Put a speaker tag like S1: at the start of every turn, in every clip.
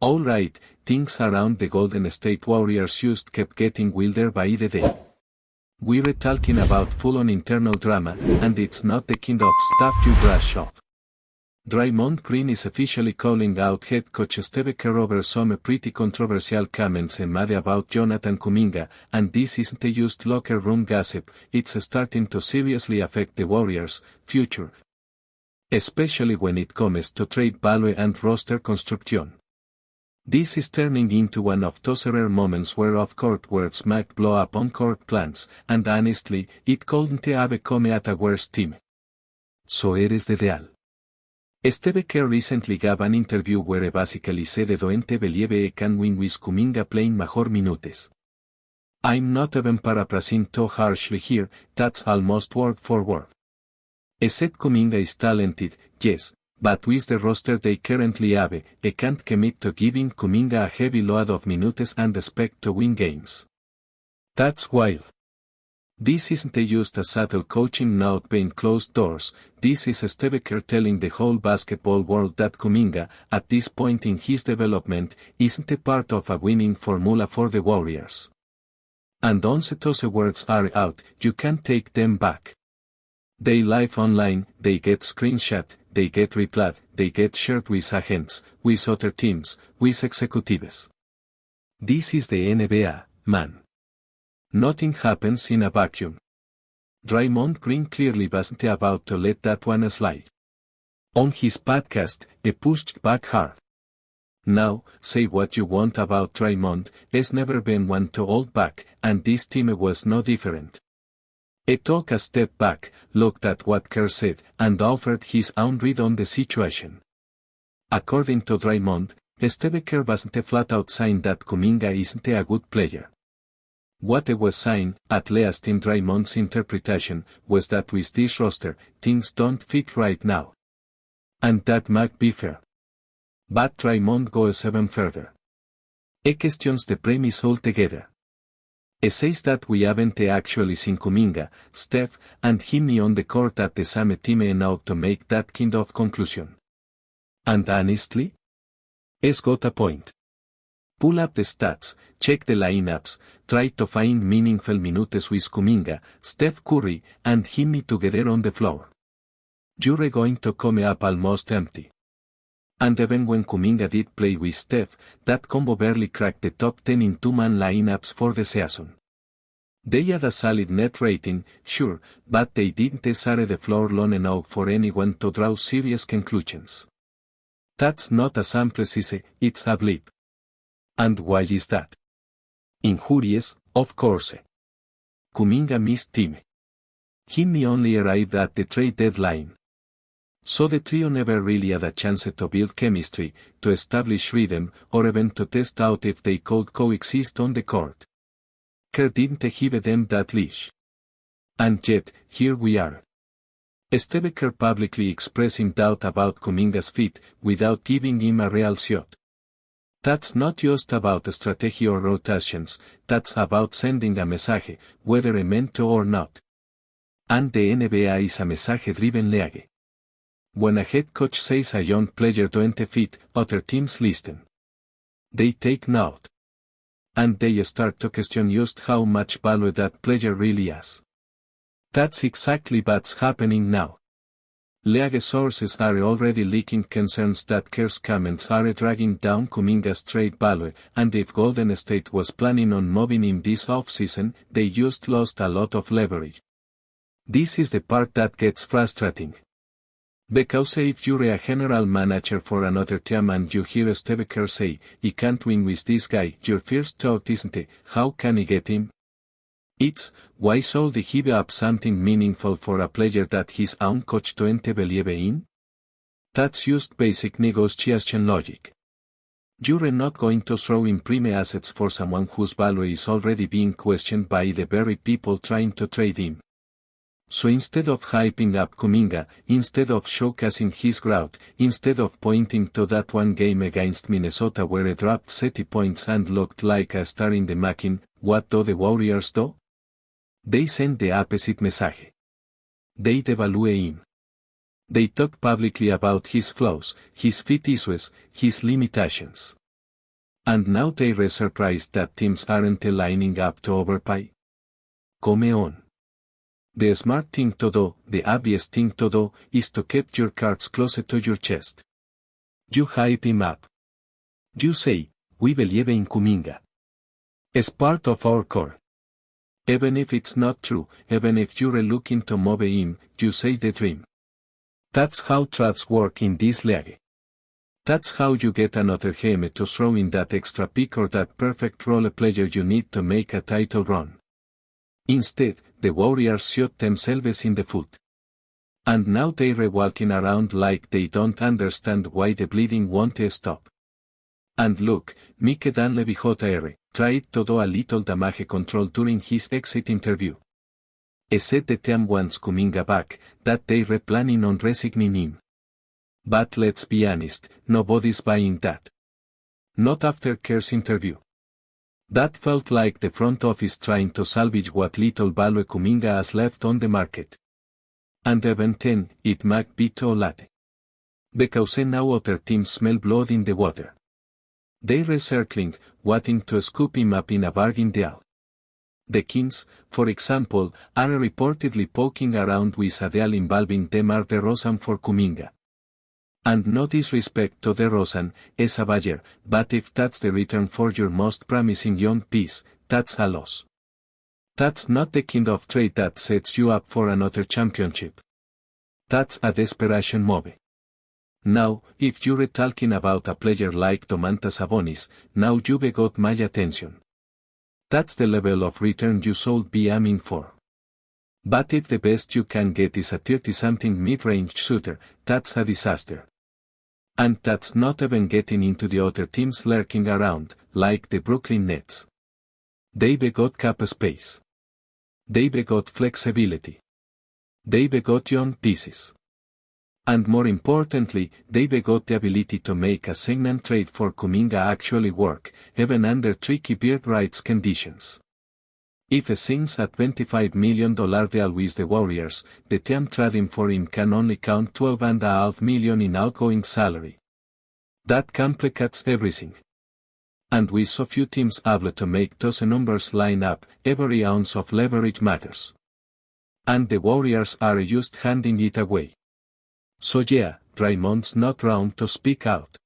S1: Alright, things around the Golden State Warriors just kept getting wilder by the day. We're talking about full-on internal drama, and it's not the kind of stuff you brush off. Draymond Green is officially calling out head coach Steve Kerr over some pretty controversial comments made about Jonathan Kuminga, and this isn't just locker room gossip, it's starting to seriously affect the Warriors' future. Especially when it comes to trade value and roster construction. This is turning into one of those rare moments where off-court words might blow up on-court plans, and honestly, it couldn't have come at a worse time. So eres the ideal. Steve Kerr recently gave an interview where he basically said I don't believe I can win with Kuminga playing more minutes. I'm not even paraphrasing too harshly here, that's almost word for word. He said Kuminga is talented, yes, but with the roster they currently have, I can't commit to giving Kuminga a heavy load of minutes and expect to win games. That's wild. This isn't just a subtle coaching note behind closed doors, this is Steve Kerr telling the whole basketball world that Kuminga, at this point in his development, isn't a part of a winning formula for the Warriors. And once those words are out, you can't take them back. They live online, they get screenshot, they get replayed, they get shared with agents, with other teams, with executives. This is the NBA, man. Nothing happens in a vacuum. Draymond Green clearly wasn't about to let that one slide. On his podcast, he pushed back hard. Now, say what you want about Draymond, he's never been one to hold back, and this team was no different. He took a step back, looked at what Kerr said, and offered his own read on the situation. According to Draymond, Steve Kerr wasn't flat-out saying that Kuminga isn't a good player. What he was saying, at least in Draymond's interpretation, was that with this roster, things don't fit right now. And that might be fair. But Draymond goes even further. He questions the premise altogether. He says that we haven't actually seen Kuminga, Steph, and him on the court at the same time enough to make that kind of conclusion. And honestly? He's got a point. Pull up the stats, check the lineups, try to find meaningful minutes with Kuminga, Steph Curry, and him together on the floor. You're going to come up almost empty. And even when Kuminga did play with Steph, that combo barely cracked the top 10 in two-man lineups for the season. They had a solid net rating, sure, but they didn't share the floor long enough for anyone to draw serious conclusions. That's not a sample size, it's a blip. And why is that? Injuries, of course. Kuminga missed time. Him only arrived at the trade deadline. So the trio never really had a chance to build chemistry, to establish rhythm, or even to test out if they could coexist on the court. Kerr didn't give them that leash. And yet, here we are. Steve Kerr publicly expressing doubt about Kuminga's fit, without giving him a real shot. That's not just about strategy or rotations, that's about sending a message, whether he meant to or not. And the NBA is a message-driven league. When a head coach says a young player don't fit, other teams listen. They take note. And they start to question just how much value that player really has. That's exactly what's happening now. League sources are already leaking concerns that Kerr's comments are dragging down Kuminga's trade value, and if Golden State was planning on moving him this offseason, they just lost a lot of leverage. This is the part that gets frustrating. Because if you're a general manager for another team and you hear Steve Kerr say, "I can't win with this guy," your first thought isn't, "How can I get him?" It's, "Why should he give up something meaningful for a player that his own coach don't believe in?" That's just basic negotiation logic. You're not going to throw in prime assets for someone whose value is already being questioned by the very people trying to trade him. So instead of hyping up Kuminga, instead of showcasing his growth, instead of pointing to that one game against Minnesota where he dropped 30 points and looked like a star in the making, what do the Warriors do? They send the opposite message. They devalue him. They talk publicly about his flaws, his fit issues, his limitations. And now they're surprised that teams aren't lining up to overpay. Come on. The smart thing to do, the obvious thing to do, is to keep your cards closer to your chest. You hype him up. You say, we believe in Kuminga. It's part of our core. Even if it's not true, even if you're looking to move him, you say the dream. That's how trades work in this league. That's how you get another gem to throw in that extra pick or that perfect role player you need to make a title run. Instead, the Warriors shot themselves in the foot. And now they're walking around like they don't understand why the bleeding won't stop. And look, Mike Dunleavy Jr. tried to do a little damage control during his exit interview. He said the team wants Kuminga back, that they're planning on resigning him. But let's be honest, nobody's buying that. Not after Kerr's interview. That felt like the front office trying to salvage what little value Kuminga has left on the market. And even then, it might be too late. Because now other teams smell blood in the water. They're circling, wanting to scoop him up in a bargain deal. The Kings, for example, are reportedly poking around with a deal involving DeMar DeRozan for Kuminga. And no disrespect to DeRozan, as a buyer, but if that's the return for your most promising young piece, that's a loss. That's not the kind of trade that sets you up for another championship. That's a desperation move. Now, if you're talking about a player like Domantas Sabonis, now you've got my attention. That's the level of return you should be aiming for. But if the best you can get is a 30-something mid-range shooter, that's a disaster. And that's not even getting into the other teams lurking around, like the Brooklyn Nets. They've got cap space. They've got flexibility. They've got young pieces. And more importantly, they've got the ability to make a sign trade for Kuminga actually work, even under tricky bird rights conditions. If a signs a $25 million deal with the Warriors, the team trading for him can only count $12.5 million in outgoing salary. That complicates everything. And with so few teams able to make those numbers line up, every ounce of leverage matters. And the Warriors are just handing it away. So yeah, Draymond's not wrong to speak out.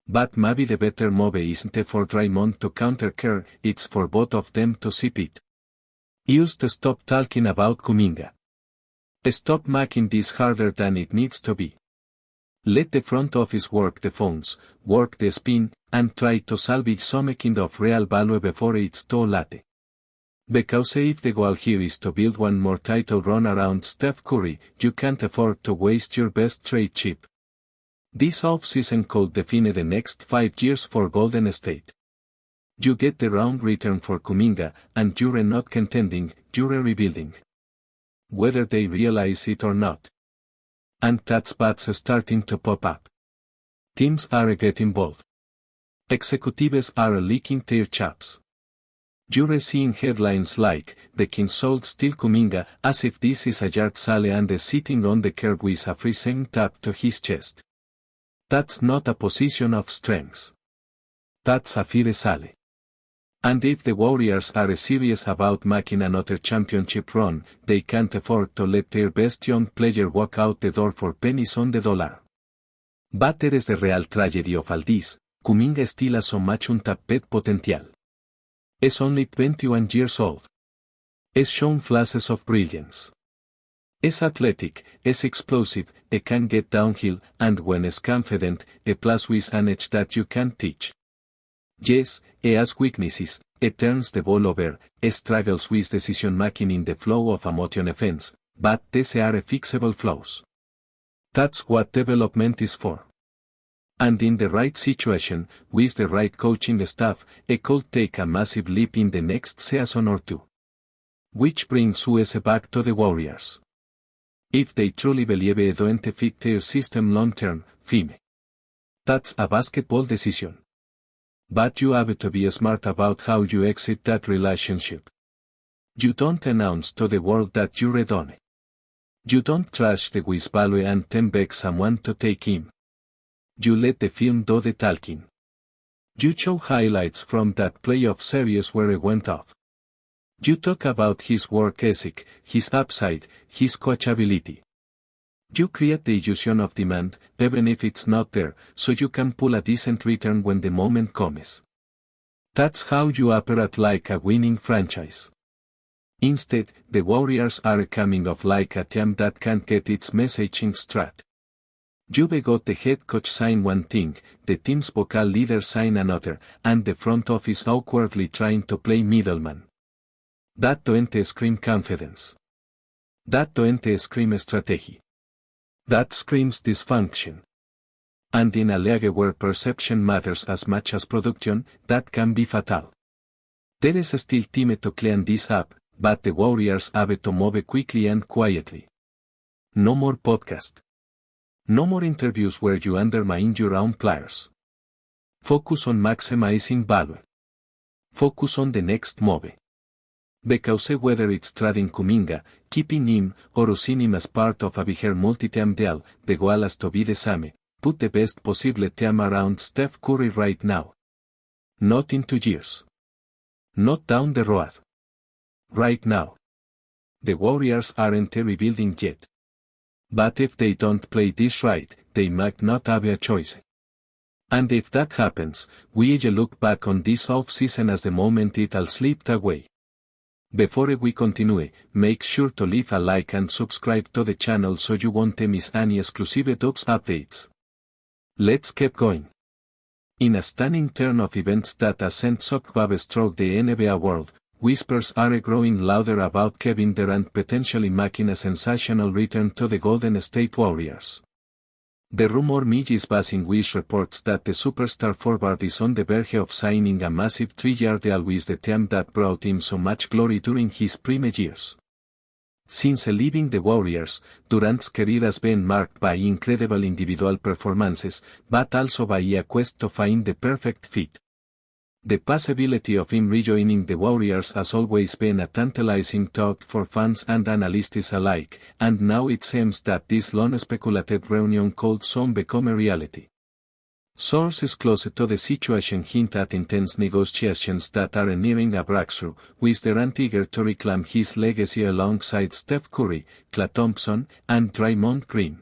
S1: But maybe the better move isn't for Draymond to counter Kerr, it's for both of them to sip it. Just stop talking about Kuminga. Stop making this harder than it needs to be. Let the front office work the phones, work the spin, and try to salvage some kind of real value before it's too late. Because if the goal here is to build one more title run around Steph Curry, you can't afford to waste your best trade chip. This offseason could define the next 5 years for Golden State. You get the round return for Kuminga, and you're not contending, you're rebuilding. Whether they realize it or not. And that's bats starting to pop up. Teams are getting bold. Executives are leaking their chops. You're seeing headlines like, the Kings sold Steel Kuminga, as if this is a yard sale and is sitting on the curb with a free sign tapped to his chest. That's not a position of strength. That's a fire sale. And if the Warriors are serious about making another championship run, they can't afford to let their best young player walk out the door for pennies on the dollar. But there is the real tragedy of all this, Kuminga still has so much untapped potential. Is only 21 years old. Has shown flashes of brilliance. Is athletic, is explosive, it can get downhill, and when is confident, a plus with an edge that you can't teach. Yes, he has weaknesses, he turns the ball over, he struggles with decision making in the flow of a motion offense, but these are fixable flaws. That's what development is for. And in the right situation, with the right coaching staff, he could take a massive leap in the next season or two. Which brings us back to the Warriors. If they truly believe they don't fit their system long-term, fine. That's a basketball decision. But you have to be smart about how you exit that relationship. You don't announce to the world that you're done. You don't trash the with value and then beg someone to take him. You let the film do the talking. You show highlights from that playoff series where it went off. You talk about his work ethic, his upside, his coachability. You create the illusion of demand, even if it's not there, so you can pull a decent return when the moment comes. That's how you operate like a winning franchise. Instead, the Warriors are coming off like a team that can't get its messaging straight. You've got the head coach sign one thing, the team's vocal leader sign another, and the front office awkwardly trying to play middleman. That don't scream confidence. That don't scream strategy. That screams dysfunction. And in a league where perception matters as much as production, that can be fatal. There is still time to clean this up, but the Warriors have to move quickly and quietly. No more podcast. No more interviews where you undermine your own players. Focus on maximizing value. Focus on the next move. Because whether it's trading Kuminga, keeping him, or using him as part of a bigger multi-team deal, the goal has to be the same, put the best possible team around Steph Curry right now. Not in 2 years. Not down the road. Right now. The Warriors aren't rebuilding yet. But if they don't play this right, they might not have a choice. And if that happens, we'll look back on this off-season as the moment it all slipped away. Before we continue, make sure to leave a like and subscribe to the channel so you won't miss any exclusive Dubs updates. Let's keep going. In a stunning turn of events that sent shockwaves through the NBA world, whispers are growing louder about Kevin Durant potentially making a sensational return to the Golden State Warriors. The rumor mill is buzzing with reports that the superstar forward is on the verge of signing a massive 3-year deal with the team that brought him so much glory during his prime years. Since leaving the Warriors, Durant's career has been marked by incredible individual performances, but also by a quest to find the perfect fit. The possibility of him rejoining the Warriors has always been a tantalizing thought for fans and analysts alike, and now it seems that this long-speculated reunion could soon become a reality. Sources close to the situation hint at intense negotiations that are nearing a breakthrough, with Durant eager to reclaim his legacy alongside Steph Curry, Klay Thompson, and Draymond Green.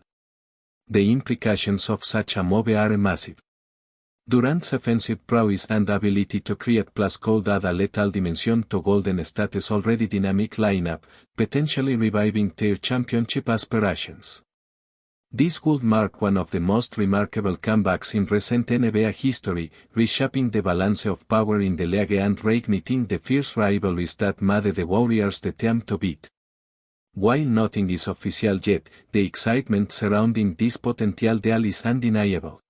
S1: The implications of such a move are massive. Durant's offensive prowess and ability to create plus could add a lethal dimension to Golden State's already dynamic lineup, potentially reviving their championship aspirations. This would mark one of the most remarkable comebacks in recent NBA history, reshaping the balance of power in the league and reigniting the fierce rivalries that made the Warriors the team to beat. While nothing is official yet, the excitement surrounding this potential deal is undeniable.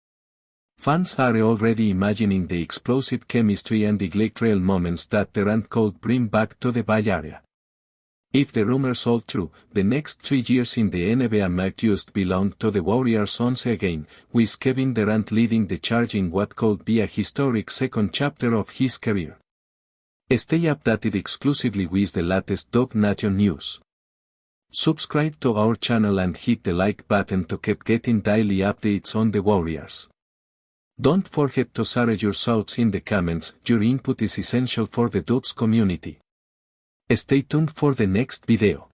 S1: Fans are already imagining the explosive chemistry and the electrical moments that Durant could bring back to the Bay Area. If the rumors hold true, the next 3 years in the NBA might just belong to the Warriors once again, with Kevin Durant leading the charge in what could be a historic second chapter of his career. Stay updated exclusively with the latest Dub Nation news. Subscribe to our channel and hit the like button to keep getting daily updates on the Warriors. Don't forget to share your thoughts in the comments, your input is essential for the Dubs community. Stay tuned for the next video.